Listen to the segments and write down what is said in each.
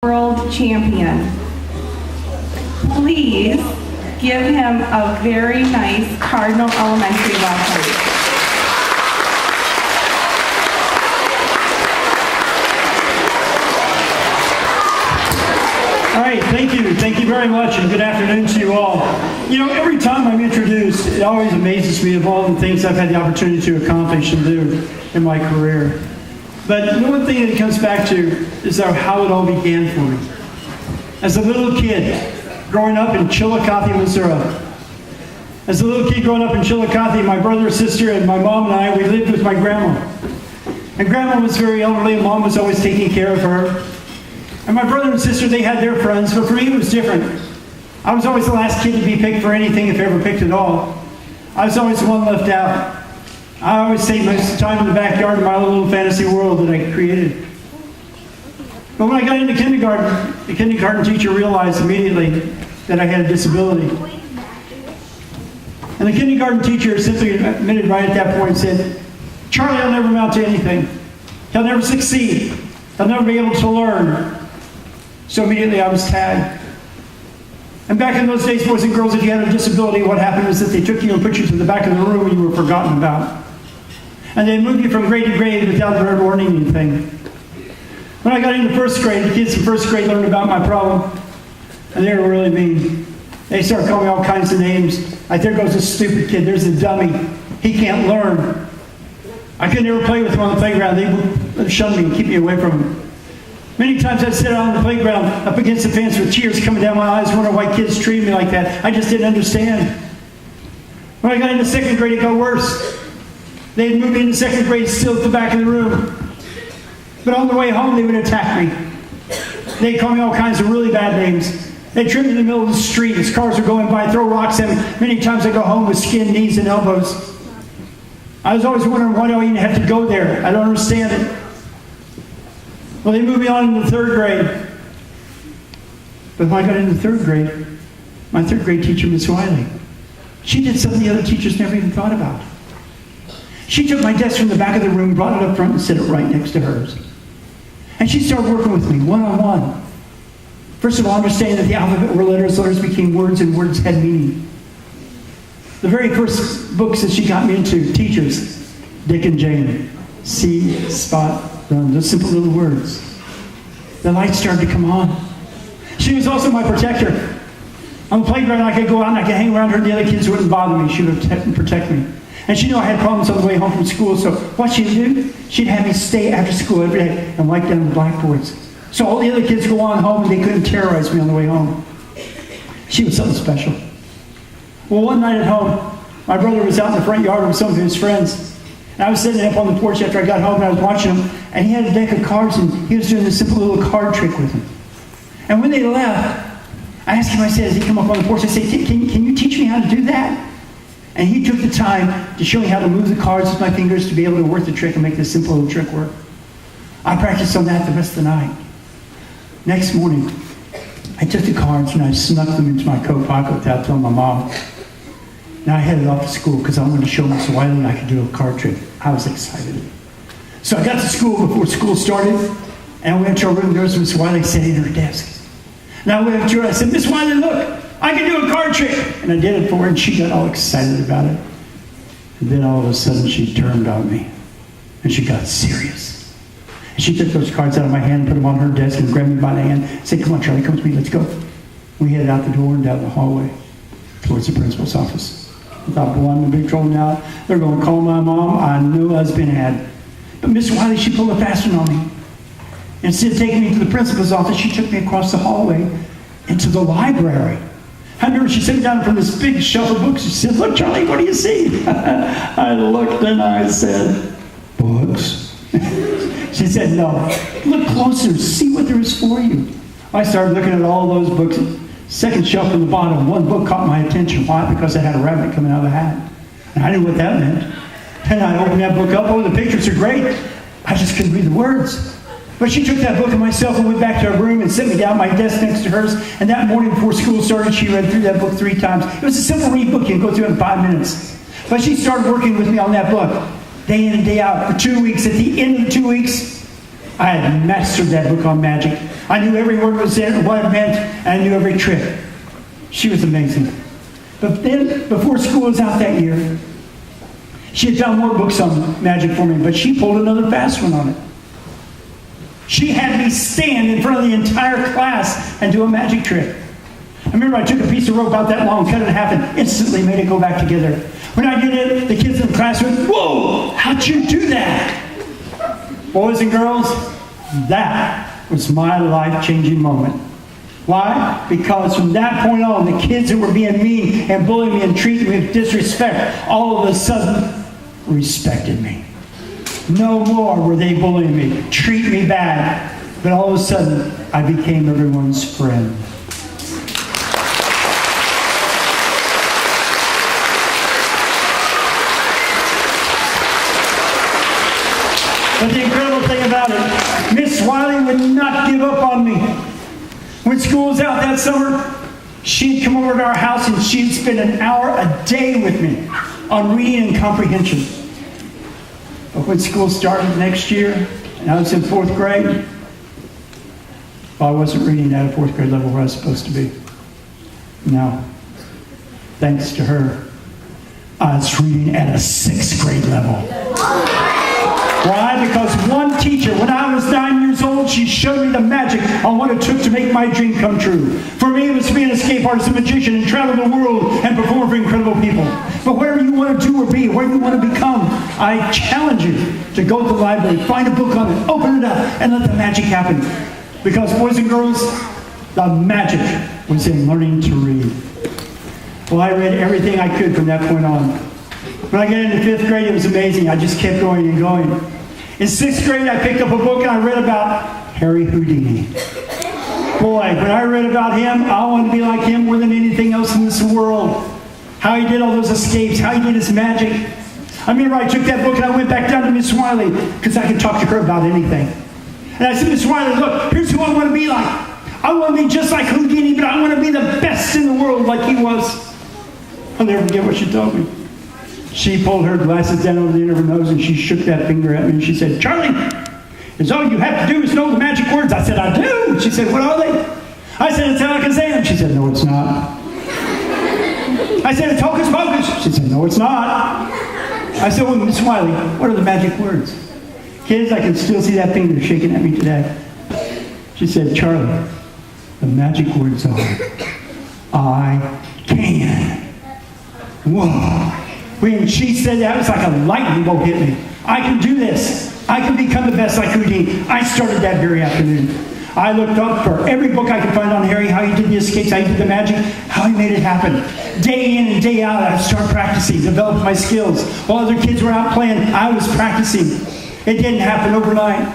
world champion. Please give him a very nice Cardinal Elementary welcome. All right, thank you. Thank you very much, and good afternoon to you all. You know, every time I'm introduced, it always amazes me of all the things I've had the opportunity to accomplish and do in my career. But the one thing that it comes back to is how it all began for me. As a little kid, growing up in Chillicothe, Missouri. As a little kid growing up in Chillicothe, my brother, sister, and my mom and I, we lived with my grandma. And grandma was very elderly, and mom was always taking care of her. And my brother and sister, they had their friends, but for me it was different. I was always the last kid to be picked for anything, if ever picked at all. I was always the one left out. I always stayed most of the time in the backyard of my little fantasy world that I created. But when I got into kindergarten, the kindergarten teacher realized immediately that I had a disability. And the kindergarten teacher simply admitted right at that point and said, "Charlie will never amount to anything. He'll never succeed. He'll never be able to learn." So immediately I was tagged. And back in those days, boys and girls, if you had a disability, what happened is that they took you and put you to the back of the room and you were forgotten about. And they moved you from grade to grade without ever learning anything. When I got into first grade, the kids in first grade learned about my problem, and they were really mean. They started calling me all kinds of names, like, "There goes this stupid kid, there's a dummy, he can't learn." I could never play with them on the playground. They would shun me and keep me away from them. Many times I'd sit out on the playground up against the fence with tears coming down my eyes, wondering why kids treated me like that. I just didn't understand. When I got into second grade, it got worse. They had moved me into second grade still at the back of the room. But on the way home, they would attack me. They'd call me all kinds of really bad names. They'd trip me in the middle of the street as cars were going by, throw rocks at me. Many times I'd go home with skinned knees and elbows. I was always wondering, why do I even have to go there? I don't understand it. Well, they moved me on into third grade. But when I got into third grade, my third grade teacher, Miss Wiley, she did something the other teachers never even thought about. She took my desk from the back of the room, brought it up front, and set it right next to hers. And she started working with me one-on-one. First of all, understanding that the alphabet were letters, letters became words, and words had meaning. The very first books that she got me into, teachers, Dick and Jane, see, spot, done, those simple little words. The light started to come on. She was also my protector. On the playground, I could go out and I could hang around her, and the other kids wouldn't bother me. She would protect me. And she knew I had problems on the way home from school, so what she'd do, she'd have me stay after school every day and wipe down the blackboards. So all the other kids go on home and they couldn't terrorize me on the way home. She was something special. Well, one night at home, my brother was out in the front yard with some of his friends. And I was sitting up on the porch after I got home and I was watching him, and he had a deck of cards and he was doing this simple little card trick with them. And when they left, I asked him, I said, as he came up on the porch, I said, can you teach me how to do that? And he took the time to show me how to move the cards with my fingers to be able to work the trick and make this simple little trick work. I practiced on that the rest of the night. Next morning, I took the cards and I snuck them into my coat pocket without telling my mom. Now I headed off to school because I wanted to show Miss Wiley I could do a card trick. I was excited. So I got to school before school started, and I went to her room. There was Miss Wiley sitting at her desk. And I went up to her, I said, "Miss Wiley, look, I can do a card trick." And I did it for her, and she got all excited about it. And then all of a sudden, she turned on me, and she got serious. And she took those cards out of my hand, put them on her desk, and grabbed me by the hand, and said, "Come on, Charlie, come with me, let's go." We headed out the door and down the hallway towards the principal's office. I thought, boy, I'm in big trouble now. They're going to call my mom. I knew I was being had. But Miss Wiley, she pulled a fast one on me. Instead of taking me to the principal's office, she took me across the hallway into the library. I remember she sat me down from this big shelf of books. She said, "Look, Charlie, what do you see?" I looked and I said, "Books." She said, "No, look closer, see what there is for you." I started looking at all those books. Second shelf from the bottom, one book caught my attention. Why? Because it had a rabbit coming out of the hat. And I knew what that meant. And I opened that book up. Oh, the pictures are great. I just couldn't read the words. But she took that book and myself and went back to her room and set me down at my desk next to hers. And that morning before school started, she read through that book 3 times. It was a simple read book. You can go through it in 5 minutes. But she started working with me on that book, day in and day out, for 2 weeks. At the end of the 2 weeks, I had mastered that book on magic. I knew every word was in it, what it meant, and I knew every trick. She was amazing. But then, before school was out that year, she had found more books on magic for me, but she pulled another fast one on it. She had me stand in front of the entire class and do a magic trick. I remember I took a piece of rope about that long, cut it in half, and instantly made it go back together. When I did it, the kids in the class went, "Whoa, how'd you do that?" Boys and girls, that was my life-changing moment. Why? Because from that point on, the kids that were being mean and bullying me and treating me with disrespect, all of a sudden respected me. No more were they bullying me, treating me bad, but all of a sudden, I became everyone's friend. But the incredible thing about it, Miss Wiley would not give up on me. When school was out that summer, she'd come over to our house and she'd spend an hour a day with me on reading and comprehension. But when school started next year, and I was in 4th grade, well, I wasn't reading at a 4th grade level where I was supposed to be. No. Thanks to her, I was reading at a 6th grade level. Why? Because one teacher, when I was 9 years old, she showed me the magic on what it took to make my dream come true. For me, it was to be an escape artist, a magician, and travel the world and perform for incredible people. But whatever you want to do or be, whatever you want to become, I challenge you to go to the library, find a book on it, open it up, and let the magic happen. Because, boys and girls, the magic was in learning to read. Well, I read everything I could from that point on. When I got into 5th grade, it was amazing. I just kept going and going. In 6th grade, I picked up a book and I read about Harry Houdini. Boy, when I read about him, I wanted to be like him more than anything else in this world. How he did all those escapes, how he did his magic. I remember I took that book and I went back down to Miss Wiley because I could talk to her about anything. And I said, "Miss Wiley, look, here's who I want to be like. I want to be just like Houdini, but I want to be the best in the world like he was." I'll never forget what she told me. She pulled her glasses down over the end of her nose and she shook that finger at me and she said, "Charlie, is all you have to do is know the magic words." I said, "I do." She said, "What are they?" I said, "It's how I can say them." She said, "No, it's not." I said, "It's hocus pocus." She said, "No, it's not." I said, "Well, Miss Wiley, what are the magic words?" Kids, I can still see that finger shaking at me today. She said, "Charlie, the magic words are, I can." Whoa. When she said that, it was like a lightning bolt hit me. I can do this. I can become the best like Houdini. I started that very afternoon. I looked up for every book I could find on Harry, how he did the escapes, how he did the magic, how he made it happen. Day in and day out, I would start practicing, develop my skills. While other kids were out playing, I was practicing. It didn't happen overnight.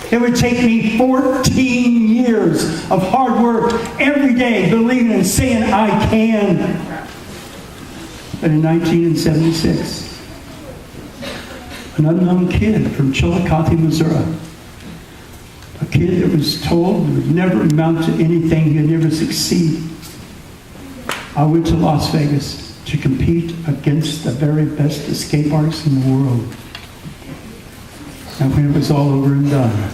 It would take me 14 years of hard work every day, believing and saying I can. But in 1976, an unknown kid from Chillicothe, Missouri, a kid that was told he would never amount to anything, he would never succeed. I went to Las Vegas to compete against the very best escape artists in the world. And when it was all over and done,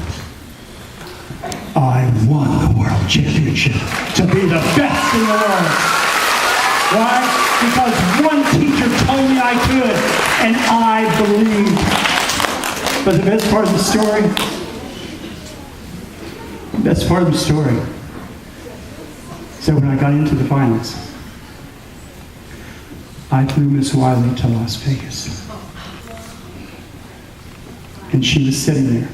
I won the world championship to be the best in the world. Why? Because one teacher told me I could, and I believed. But the best part of the story, so when I got into the finals, I flew Miss Wiley to Las Vegas. And she was sitting there.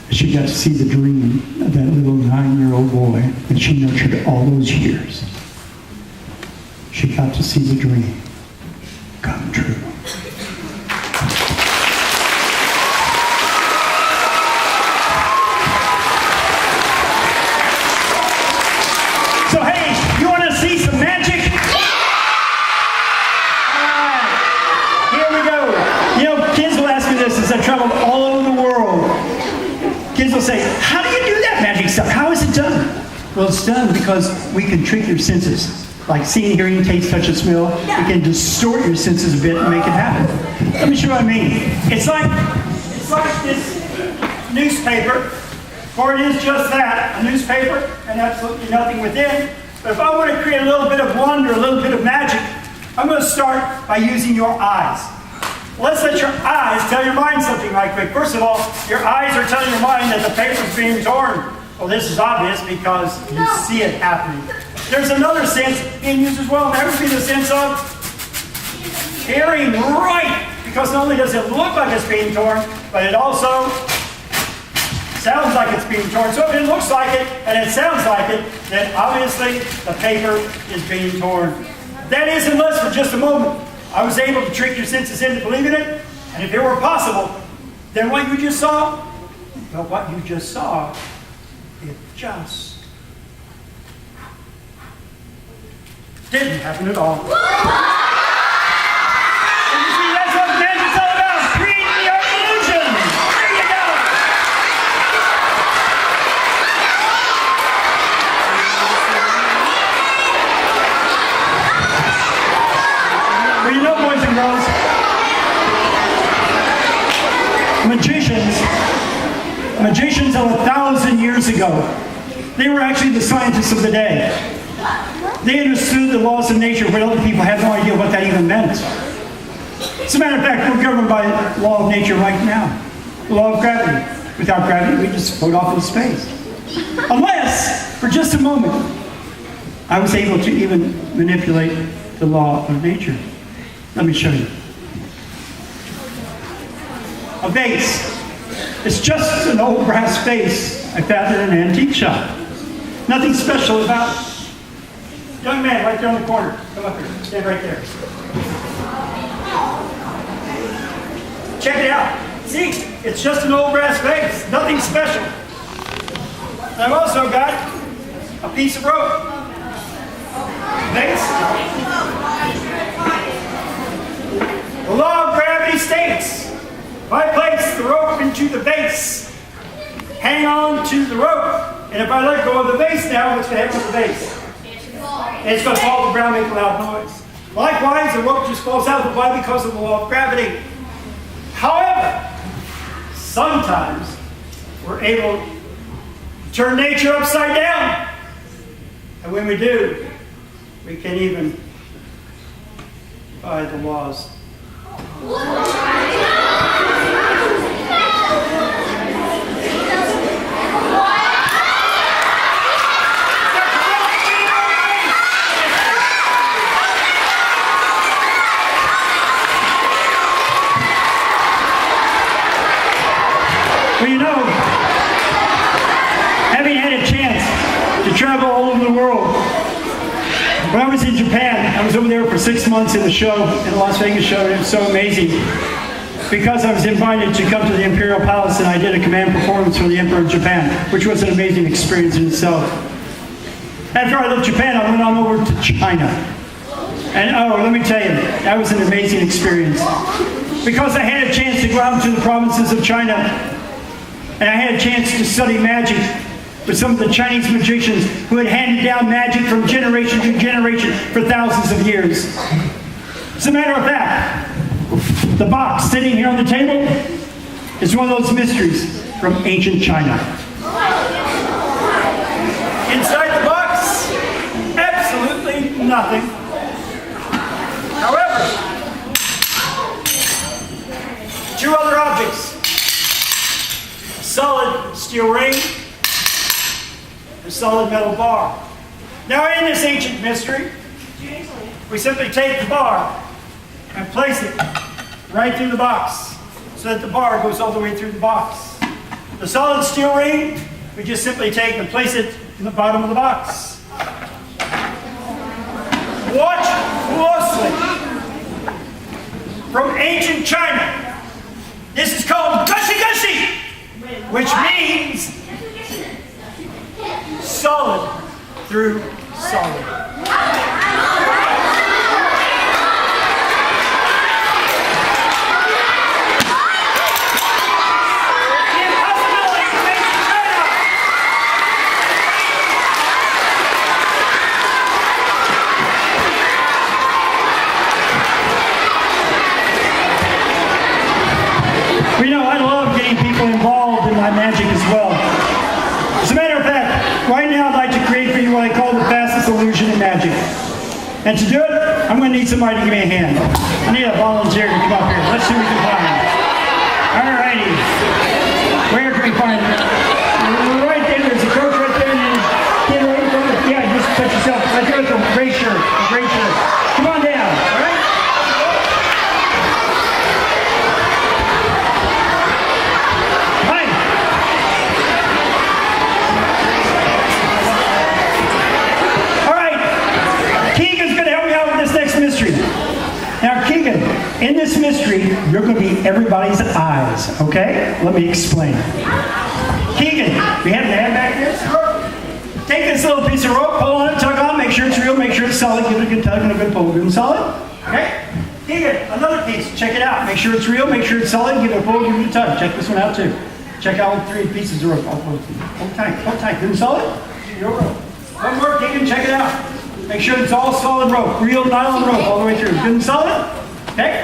She got to see the dream of that little 9-year-old boy that she nurtured all those years. She got to see the dream come true. So hey, you want to see some magic? All right, here we go. You know, kids will ask me this as I traveled all over the world. Kids will say, "How do you do that magic stuff? How is it done?" Well, it's done because we can trick your senses. Like seeing, hearing, taste, touch, and smell. We can distort your senses a bit and make it happen. Let me show you what I mean. It's like this newspaper, for it is just that, a newspaper, and absolutely nothing within. But if I want to create a little bit of wonder, a little bit of magic, I'm going to start by using your eyes. Let's let your eyes tell your mind something right quick. First of all, your eyes are telling your mind that the paper's being torn. Well, this is obvious because you see it happening. There's another sense being used as well, and that would be the sense of hearing right. Because not only does it look like it's being torn, but it also sounds like it's being torn. So if it looks like it and it sounds like it, then obviously the paper is being torn. That is, unless for just a moment I was able to trick your senses into believing it, and if it were possible, then what you just saw, well, what you just saw, it just didn't happen at all. And you see, that's what magic's all about, creating your illusion. There you go. Well, you know, boys and girls, magicians of 1,000 years ago, they were actually the scientists of the day. They understood the laws of nature, but other people had no idea what that even meant. As a matter of fact, we're governed by the law of nature right now, the law of gravity. Without gravity, we just float off in space. Unless, for just a moment, I was able to even manipulate the law of nature. Let me show you. A vase. It's just an old brass vase I found in an antique shop. Nothing special about it. Young man, right there in the corner. Come up here. Stand right there. Check it out. See, it's just an old brass vase. Nothing special. And I've also got a piece of rope. Vase. The law of gravity states, if I place the rope into the vase, hang on to the rope, and if I let go of the vase now, what's going to happen to the vase? It's going to fall to the ground, make a loud noise. Likewise, the rope just falls out of the body because of the law of gravity. However, sometimes we're able to turn nature upside down. And when we do, we can even defy the laws. Well, you know, having had a chance to travel all over the world, when I was in Japan, I was over there for 6 months in the show, in the Las Vegas show, and it was so amazing. Because I was invited to come to the Imperial Palace and I did a command performance for the Emperor of Japan, which was an amazing experience in itself. After I left Japan, I went on over to China. And oh, let me tell you, that was an amazing experience. Because I had a chance to go out into the provinces of China, and I had a chance to study magic with some of the Chinese magicians who had handed down magic from generation to generation for thousands of years. As a matter of fact, the box sitting here on the table is one of those mysteries from ancient China. Inside the box, absolutely nothing. However, two other objects. A solid steel ring, a solid metal bar. Now in this ancient mystery, we simply take the bar and place it right through the box so that the bar goes all the way through the box. The solid steel ring, we just simply take and place it in the bottom of the box. Watch closely. From ancient China, this is called gashi-gashi, which means solid through solid. Involved in my magic as well. As a matter of fact, right now I'd like to create for you what I call the fastest illusion in magic. And to do it, I'm going to need somebody to give me a hand. I need a volunteer to come up here. Let's see what we can find. All righty. Where can we find it? Right there. There's a coach right there. And get right in front of it. Yeah, just put yourself right there with a gray shirt. A gray shirt. Come on down. All right? Hi. All right. Keegan's going to help me out with this next mystery. Now, Keegan, in this mystery, you're going to be everybody's eyes, okay? Let me explain. Keegan, we have the hand back there. Take this little piece of rope, pull on it, tug on, make sure it's real, make sure it's solid, give it a good tug and a good pull. Give them solid? Okay? Keegan, another piece, check it out. Make sure it's real, make sure it's solid, give it a pull, give it a tug. Check this one out too. Check out all 3 pieces of rope. Hold tight, give them solid. Real rope. One more, Keegan, check it out. Make sure it's all solid rope, real nylon rope all the way through. Good and solid? Okay?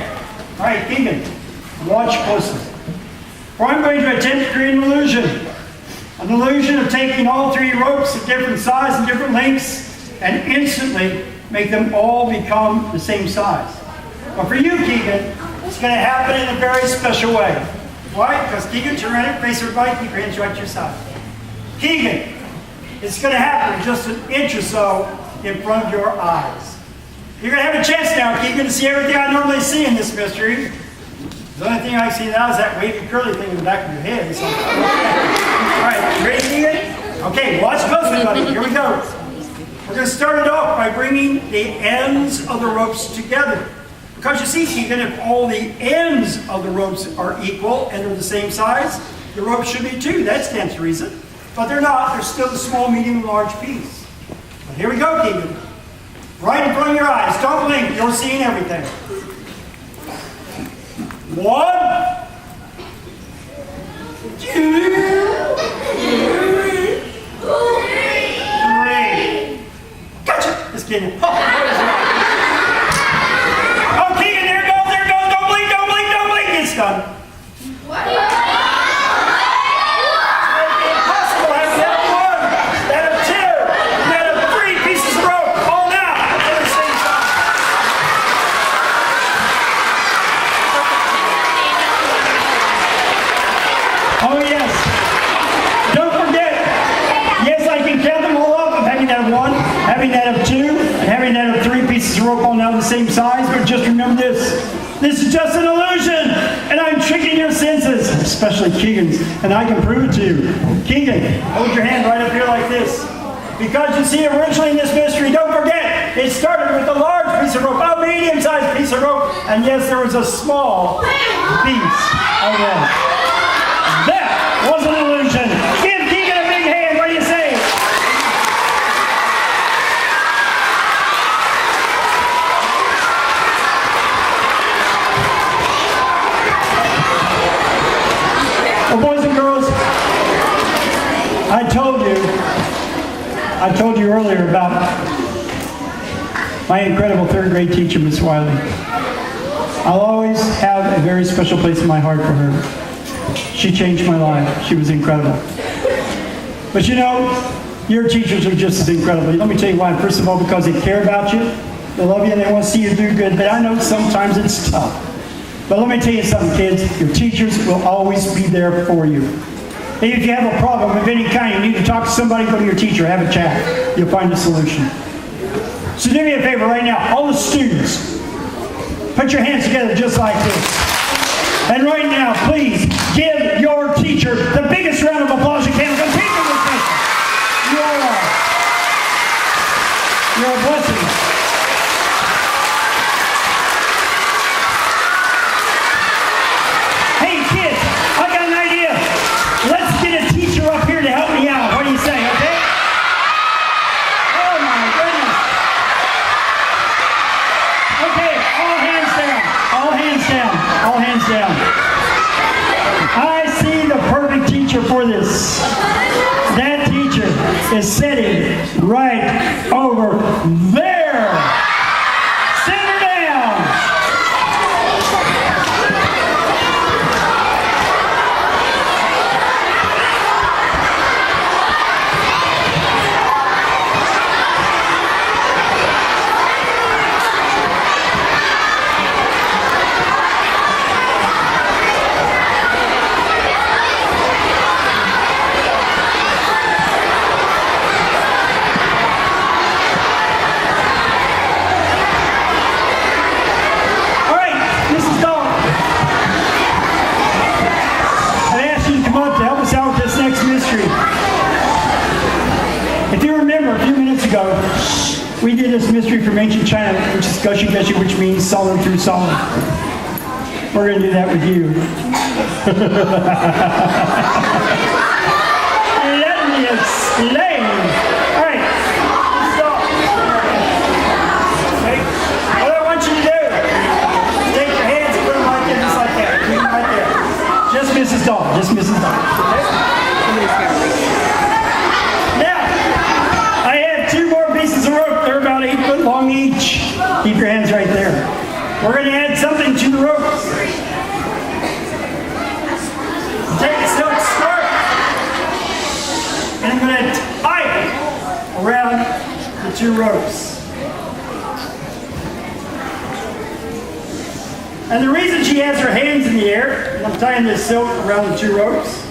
All right, Keegan, watch closely. Or I'm going to attempt to create an illusion. An illusion of taking all 3 ropes of different size and different lengths and instantly make them all become the same size. But for you, Keegan, it's going to happen in a very special way. Why? Because Keegan, turn around, face everybody, keep your hands right to your side. Keegan, it's going to happen just an inch or so in front of your eyes. You're going to have a chance now, Keegan, to see everything I normally see in this mystery. The only thing I see now is that wavy curly thing in the back of your head. So, all right, ready, Keegan? Okay, watch closely, buddy. Here we go. We're going to start it off by bringing the ends of the ropes together. Because you see, Keegan, if all the ends of the ropes are equal and they're the same size, the ropes should be too. That stands to reason. But they're not. They're still the small, medium, and large piece. But here we go, Keegan. Right in front of your eyes. Don't blink. You're seeing everything. 1, 2, 3. Gotcha. Just kidding. Oh, Keegan, there it goes. There it goes. Don't blink. Don't blink. Don't blink. It's done. What? Oh yes. Don't forget, yes, I can count them all up of having that of 1, having that of 2, and having that of 3 pieces of rope all now the same size, but just remember this. This is just an illusion, and I'm tricking your senses, especially Keegan's, and I can prove it to you. Keegan, hold your hand right up here like this. Because you see, originally in this mystery, don't forget, it started with a large piece of rope, a medium-sized piece of rope, and yes, there was a small piece of rope. That was an illusion. Give Keegan a big hand. What do you say? Well, boys and girls, I told you earlier about my incredible 3rd grade teacher, Miss Wiley. I'll always have a very special place in my heart for her. She changed my life. She was incredible. But you know, your teachers are just as incredible. Let me tell you why. First of all, because they care about you. They love you and they want to see you do good. But I know sometimes it's tough. But let me tell you something, kids. Your teachers will always be there for you. If you have a problem of any kind, you need to talk to somebody, go to your teacher, have a chat. You'll find a solution. So do me a favor right now. All the students, put your hands together just like this. And right now, please give your teacher the biggest round of applause you can. Because teacher was special. You all are. You're a blessing. Hey, kids, I got an idea. Let's get a teacher up here to help me out. What do you say, okay? Oh, my goodness. Okay, all hands down. All hands down. All hands down. I see the perfect teacher for this. That teacher is sitting right over there. Sit her down. We did this mystery from ancient China, which is gushy gushy, which means solid through solid. We're going to do that with you. Let me explain. All right. Stop. Okay. What I want you to do, take your hands and put them like this, just like that. Keep them right there. Just Mrs. Dahl. Just Mrs. Dahl. Okay? Now, I have 2 more pieces of rope. They're about 8 foot long each. Keep your hands right there. We're going to add something to the rope. Take a silk scarf, and I'm going to tie it around the 2 ropes. And the reason she has her hands in the air, and I'm tying this silk around the 2 ropes,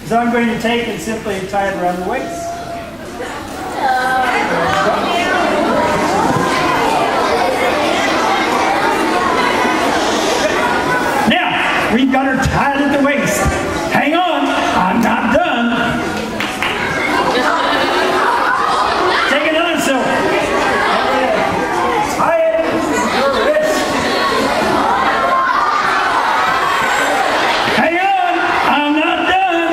is I'm going to take and simply tie it around the waist. We've got her tied at the waist. Hang on, I'm not done. Take another silk. Tie it to your wrist. Hang on, I'm not done.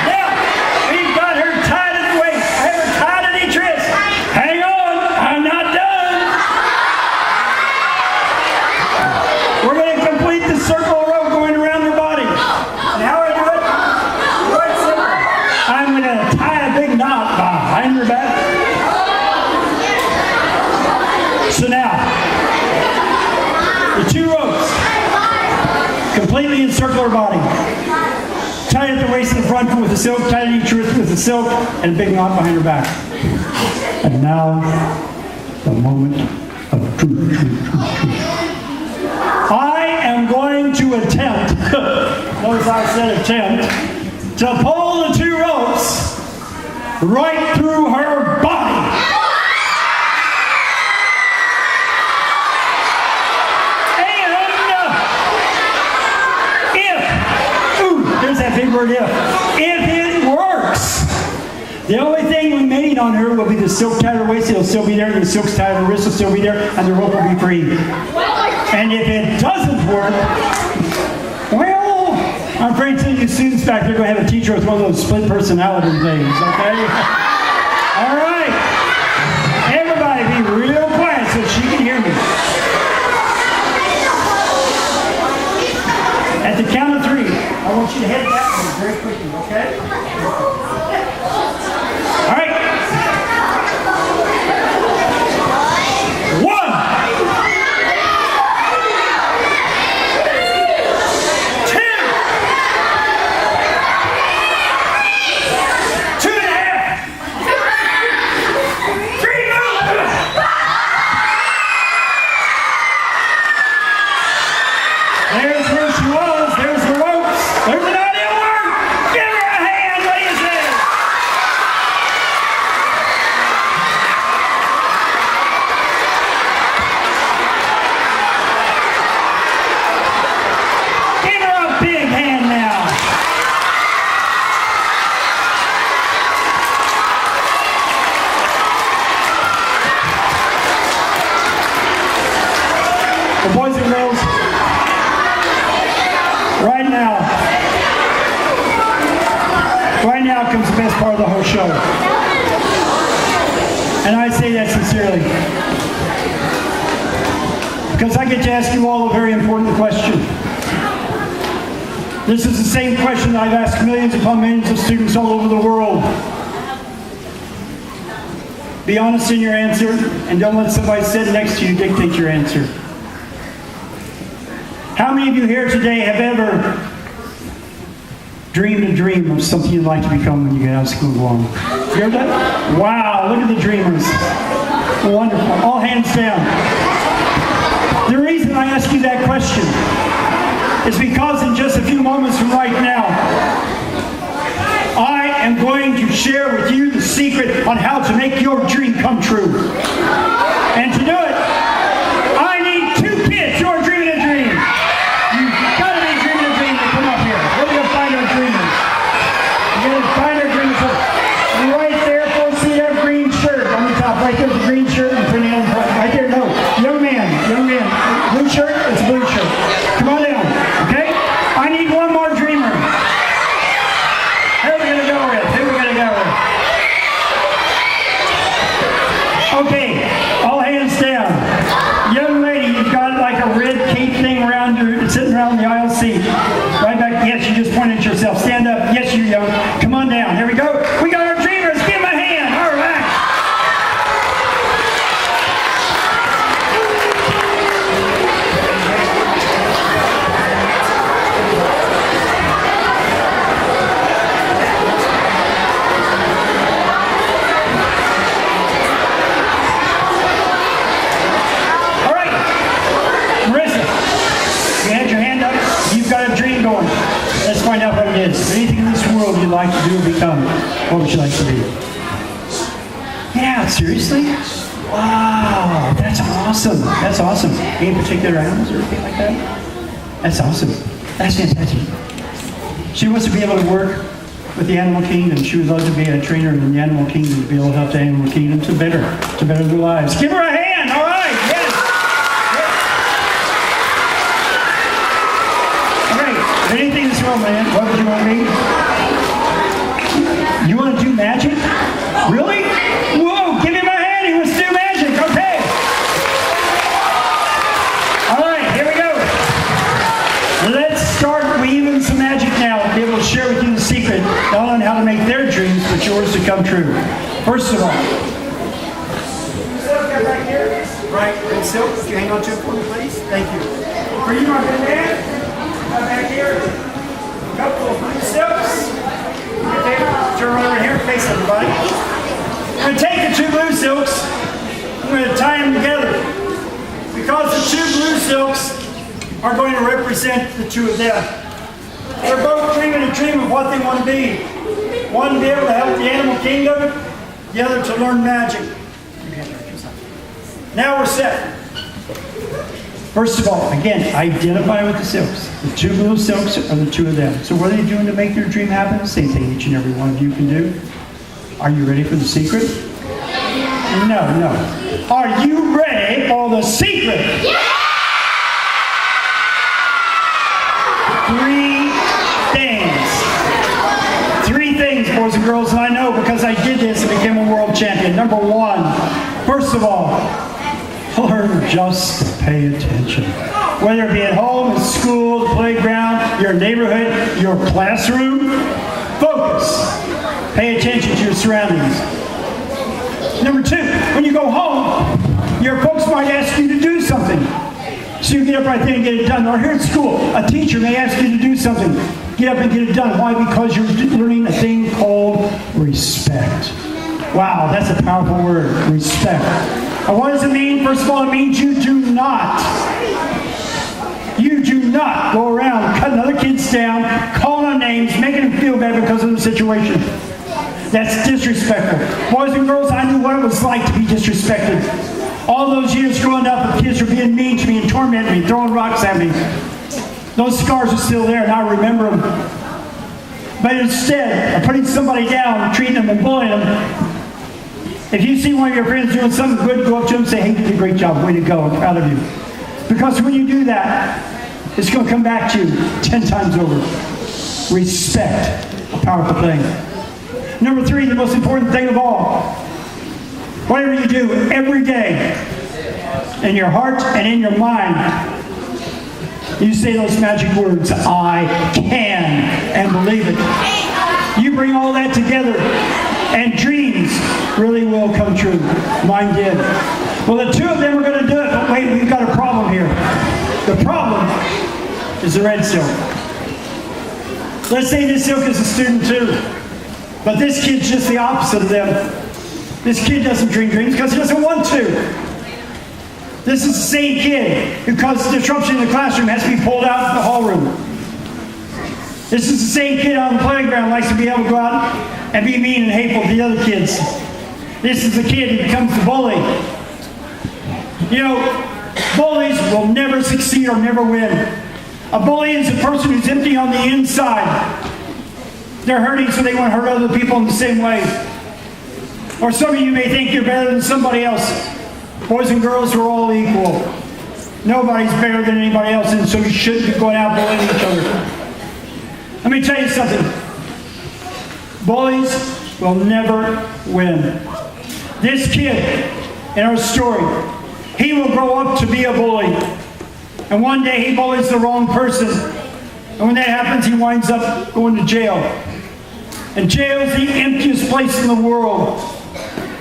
Now, we've got her tied. So now, the 2 ropes completely encircle her body. Tied at the waist in the front with the silk, tied at each wrist with the silk, and a big knot behind her back. And now, the moment of truth. I am going to attempt, notice I said attempt, to pull the 2 ropes right through her body. That big word if it works. The only thing we made on her will be the silk tied at her waist. It'll still be there. The silk's tied at her wrist will still be there, and the rope will be free. And if it doesn't work, well, I'm afraid some of you students back there are going to have a teacher with one of those split personality things, okay? All right. Everybody be real quiet so she can hear me. At the count of 3, I want you to head that way very quickly, okay? All right. 1. 2. 2.5. 3. There's where she was. There's the ropes. There's an idea work. Give her a hand. What do you say? Give her a big hand now. The boys and girls, right now comes the best part of the whole show. And I say that sincerely. Because I get to ask you all a very important question. This is the same question that I've asked millions upon millions of students all over the world. Be honest in your answer, and don't let somebody sit next to you dictate your answer. How many of you here today have ever dreamed a dream of something you'd like to become when you get out of school? You heard that? Wow, look at the dreamers. Wonderful. All hands down. The reason I ask you that question is because in just a few moments from right now, I am going to share with you the secret on how to make your dream come true. And to do it, I need 2 kids. You're dreaming a dream. whatever it is, anything in this world you'd like to do or become, what would you like to be? Yeah, seriously? Wow, that's awesome. That's awesome. Any particular animals or anything like that? That's awesome. That's fantastic. She wants to be able to work with the animal kingdom. She would love to be a trainer in the animal kingdom, to be able to help the animal kingdom to better their lives. Give her a hand. All right. Yes. Great. Anything in this world, man. What would you want to be? You want to do magic? Really? Whoa! Give him a hand. He wants to do magic. Okay. All right. Here we go. Let's start weaving some magic now and be able to share with you the secret, not only how to make their dreams, but yours to come true. First of all, silk right here, right, red silk. Can you hang on to it for me, please? Thank you. For you, my good man, come back here. A couple of blue silks. Okay, turn around here and face everybody. I'm going to take the two blue silks. I'm going to tie them together. Because the two blue silks are going to represent the two of them. They're both dreaming a dream of what they want to be. One to be able to help the animal kingdom, the other to learn magic. Now we're set. First of all, again, identify with the silks. The two blue silks are the two of them. So what are they doing to make their dream happen? The same thing each and every one of you can do. Are you ready for the secret? No. Are you ready for the secret? Yeah! Three things, boys and girls, and I know because I did this and became a world champion. Number one, first of all, learn just to pay attention. Whether it be at home, at school, the playground, your neighborhood, your classroom, focus. Pay attention to your surroundings. Number two, when you go home, your folks might ask you to do something. So you get up right there and get it done. Or here at school, a teacher may ask you to do something. Get up and get it done. Why? Because you're learning a thing called respect. Wow, that's a powerful word, respect. And what does it mean? First of all, it means you do not go around cutting other kids down, calling on names, making them feel bad because of the situation. That's disrespectful. Boys and girls, I knew what it was like to be disrespected. All those years growing up, the kids were being mean to me and tormenting me, throwing rocks at me. Those scars are still there, and I remember them. But instead of putting somebody down, treating them and bullying them, if you see one of your friends doing something good, go up to them and say, hey, you did a great job, way to go, I'm proud of you. Because when you do that, it's going to come back to you 10 times over. Respect, a powerful thing. Number three, the most important thing of all. Whatever you do every day, in your heart and in your mind, you say those magic words, I can, and believe it. You bring all that together, and dreams really will come true. Mine did. Well, the two of them are going to do it, but wait, we've got a problem here. The problem is the red silk. Let's say this silk is a student too, but this kid's just the opposite of them. This kid doesn't dream dreams because he doesn't want to. This is the same kid who causes disruption in the classroom, has to be pulled out of the hall room. This is the same kid on the playground, likes to be able to go out and be mean and hateful to the other kids. This is the kid who becomes the bully. You know, bullies will never succeed or never win. A bully is a person who's empty on the inside. They're hurting, so they want to hurt other people in the same way. Or some of you may think you're better than somebody else. Boys and girls are all equal. Nobody's better than anybody else, and so you shouldn't be going out bullying each other. Let me tell you something. Bullies will never win. This kid in our story, he will grow up to be a bully. And one day he bullies the wrong person. And when that happens, he winds up going to jail. And jail is the emptiest place in the world.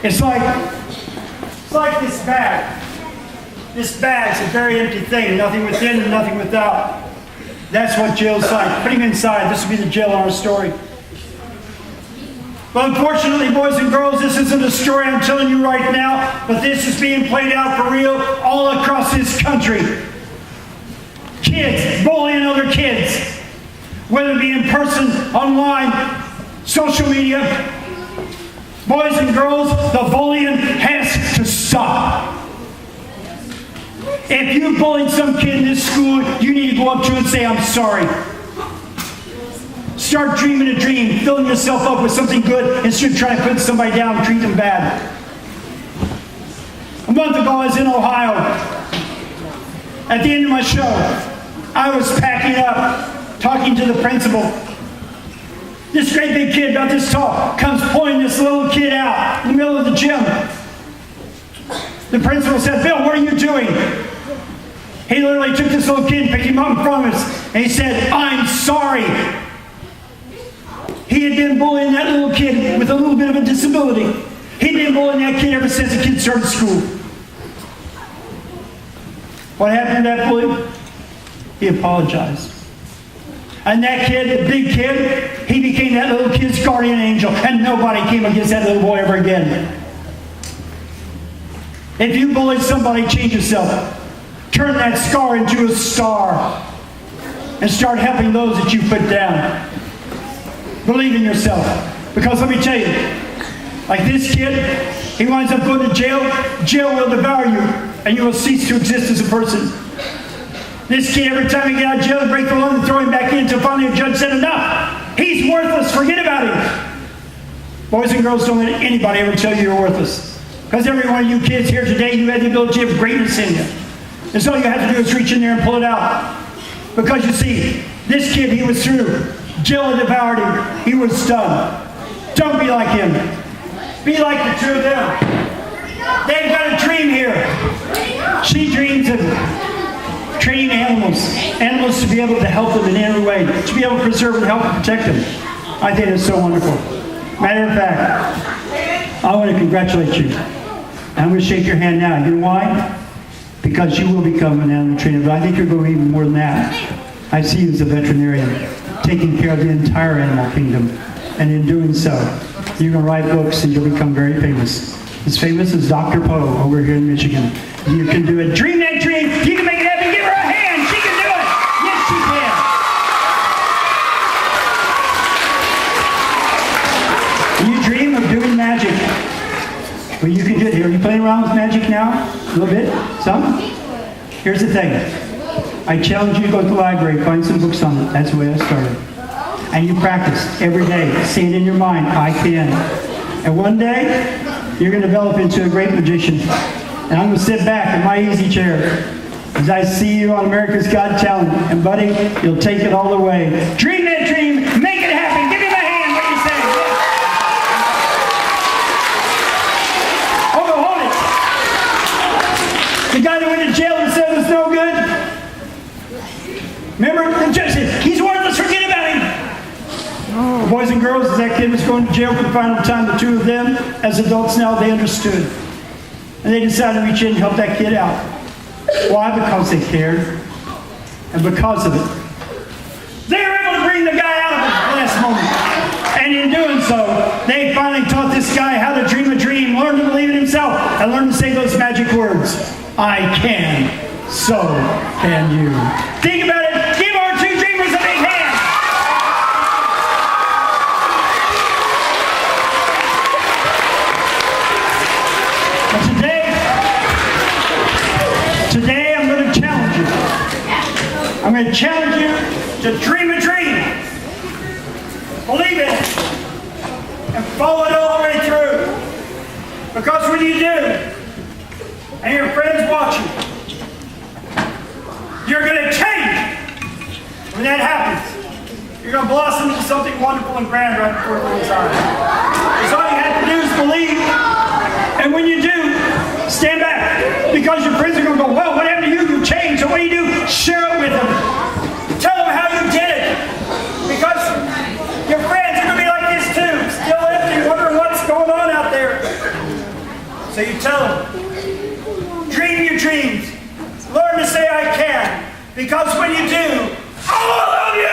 It's like this bag. This bag's a very empty thing, nothing within and nothing without. That's what jail's like. Put him inside. This will be the jail in our story. But unfortunately, boys and girls, this isn't a story I'm telling you right now, but this is being played out for real all across this country. Kids bullying other kids. whether it be in person, online, social media. Boys and girls, the bullying has to stop. If you bullied some kid in this school, you need to go up to him and say, I'm sorry. Start dreaming a dream, filling yourself up with something good instead of trying to put somebody down and treat them bad. A month ago, I was in Ohio. At the end of my show, I was packing up, talking to the principal. This great big kid, about this tall, comes pulling this little kid out in the middle of the gym. The principal said, Bill, what are you doing? He literally took this little kid and picked him up in front of us, and he said, I'm sorry. He had been bullying that little kid with a little bit of a disability. He'd been bullying that kid ever since the kid started school. What happened to that bully? He apologized. And that kid, the big kid, he became that little kid's guardian angel, and nobody came against that little boy ever again. If you bully somebody, change yourself. Turn that scar into a star. And start helping those that you put down. Believe in yourself. Because let me tell you, like this kid, he winds up going to jail. Jail will devour you, and you will cease to exist as a person. This kid, every time he get out of jail, break the law and throw him back in until finally a judge said enough. He's worthless. Forget about him. Boys and girls, don't let anybody ever tell you you're worthless. Because every one of you kids here today, you have the ability of greatness in you. And so all you have to do is reach in there and pull it out. Because you see, this kid, he was through. Jail had devoured him. He was done. Don't be like him. Be like the two of them. They've got a dream here. She dreams of training animals to be able to help them in every way, to be able to preserve and help and protect them. I think it's so wonderful. Matter of fact, I want to congratulate you. And I'm going to shake your hand now. You know why? Because you will become an animal trainer, but I think you're going even more than that. I see you as a veterinarian, taking care of the entire animal kingdom. And in doing so, you're going to write books and you'll become very famous. As famous as Dr. Poe over here in Michigan. You can do it. Dream that dream. You can make it happen. Give her a hand. She can do it. Yes, she can. You dream of doing magic. Well, you can do it. Are you playing around with magic now? A little bit? Some? Here's the thing. I challenge you to go to the library, find some books on it. That's the way I started. And you practice every day. Say it in your mind. I can. And one day, you're going to develop into a great magician. And I'm going to sit back in my easy chair as I see you on America's Got Talent. And buddy, you'll take it all the way. Dream that dream. Make it happen. Give me my hand. What do you say? Oh, no, hold it. The guy that went to jail and said it was no good. Remember, the judge said, he's worthless. Forget about him. Boys and girls, as that kid was going to jail for the final time, the two of them, as adults now, they understood. And they decided to reach in and help that kid out. Why? Because they cared. And because of it, they were able to bring the guy out of his last moment. And in doing so, they finally taught this guy how to dream a dream, learn to believe in himself, and learn to say those magic words. I can, so can you. Think about it. Give our two dreamers a big hand. Today I'm going to challenge you. I'm going to challenge you to dream a dream. Believe it. And follow it all the way through. Because when you do, and your friends watch you, you're going to change. When that happens, you're going to blossom into something wonderful and grand right before everyone's eyes. Because all you have to do is believe. And when you do, stand back. Because your friends are going to go, well, what happened to you? You changed. So what do? Share it with them. Tell them how you did it. Because your friends are going to be like this too. Still empty, wondering what's going on out there. So you tell them. Dream your dreams. Learn to say I can. Because when you do, all of you,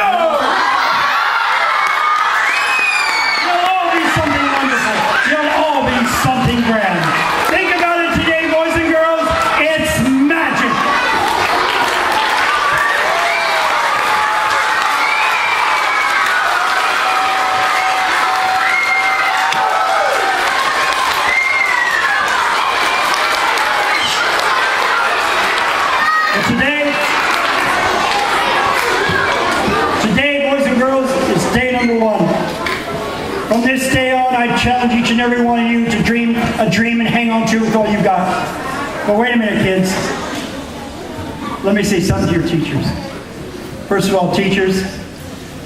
you'll all be something wonderful. You'll all be something grand. Think about it today, boys and girls. It's magic. Today, boys and girls, is day number 1. From this day on, I challenge each and every one of you to dream a dream and hang on to it with all you got. But wait a minute, kids. Let me say something to your teachers. First of all, teachers,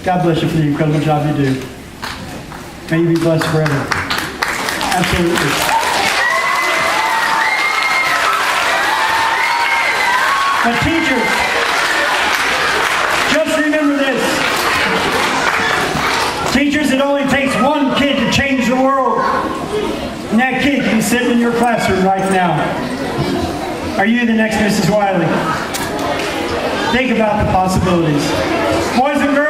God bless you for the incredible job you do. May you be blessed forever. Absolutely. But teachers, just remember this. Teachers, it only takes one kid to change the world. And that kid can be sitting in your classroom right now. Are you the next Mrs. Wiley? Think about the possibilities. Boys and girls,